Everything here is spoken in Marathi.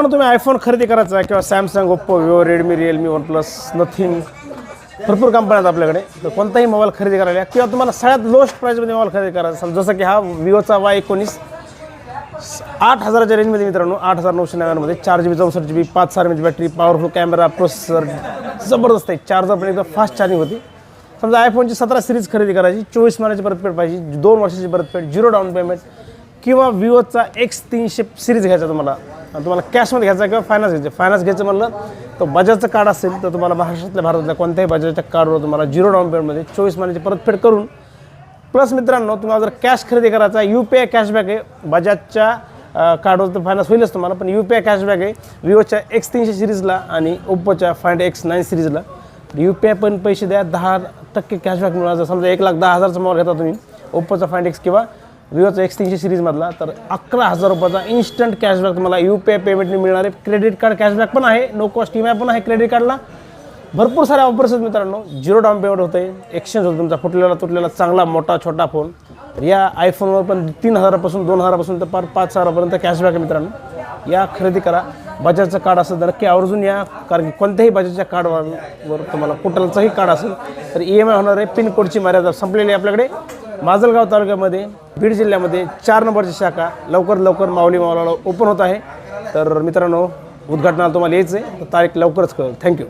मित्रांनो, तुम्ही आयफोन खरेदी करायचा आहे किंवा Samsung, Oppo, Vivo, Redmi, Realme, OnePlus, nothing, भरपूर कंपन्या आहेत आपल्याकडे. तर कोणताही मोबाईल खरेदी करायला किंवा तुम्हाला सगळ्यात लोएस्ट प्राईजमध्ये मोबाईल खरेदी करायचा असेल, जसं की हा विवोचा Y19 8,000च्या रेंजमध्ये मित्रांनो, 8,999मध्ये 4GB 64GB 5 mAh battery, powerful camera, processor जबरदस्त आहे, चार्जर पण एकदम फास्ट चार्जिंग होती. समजा आयफोनची 17 सिरीज खरेदी करायची, 24 महिन्याची परतफेड पाहिजे, 2 वर्षाची परतफेड, 0 डाऊन पेमेंट, किंवा विवोचा X300 सिरीज घ्यायचा तुम्हाला कॅशमध्ये घ्यायचा किंवा फायनान्स घ्यायचं. फायनान्स घ्यायचं म्हणलं तर बजाजचं कार्ड असेल तर तुम्हाला भारतातल्या कोणत्याही बजाजच्या कार्डवर तुम्हाला 0 डाऊन पेमेंटमध्ये 24 महिन्याची परतफेड करून, प्लस मित्रांनो तुम्हाला जर कॅश खरेदी करायचा UPI कॅशबॅक आहे. बजाजच्या कार्डवर तर फायनान्स होईलच तुम्हाला, पण UPI कॅशबॅक आहे विवोच्या X300 सिरीजला आणि ओप्पोच्या Find X9 सिरीजला. UPI पण पैसे द्या, 10% कॅशबॅक मिळायचं. समजा 1,10,000चा मोबाईल घेता तुम्ही ओप्पोचा Find X किंवा विवोचा X300 सिरीजमधला, तर 11,000 रुपयाचा इन्स्टंट कॅशबॅक तुम्हाला UPI पेमेंटने मिळणार आहे. क्रेडिट कार्ड कॅशबॅक पण आहे, नो कॉस्ट EMI पण आहे क्रेडिट कार्डला. भरपूर साऱ्या ऑफर्स आहेत मित्रांनो. 0 डाऊन पेमेंट होतं आहे, एक्सचेंज होतं तुमचा फुटलेला तुटलेला चांगला मोठा छोटा फोन. या आयफोनवर पण 3,000पासून 2,000पासून तर 5,000पर्यंत कॅशबॅक आहे मित्रांनो. या खरेदी करा. बजाजचं कार्ड असेल तर नक्की आवर्जून या, कारण की कोणत्याही बजाजच्या कार्डवर तुम्हाला कुठलंचंही कार्ड असेल तर EMI होणार आहे. पिनकोडची मर्यादा संपलेली आहे आपल्याकडे. माजलगाव तालुक्यामध्ये बीड जिल्ह्यामध्ये 4 नंबरची शाखा लवकर माऊली मावळाला ओपन होत आहे. तर मित्रांनो, उद्घाटनाला तुम्हाला यायचं आहे तर तारीख लवकरच कळेल. थँक्यू.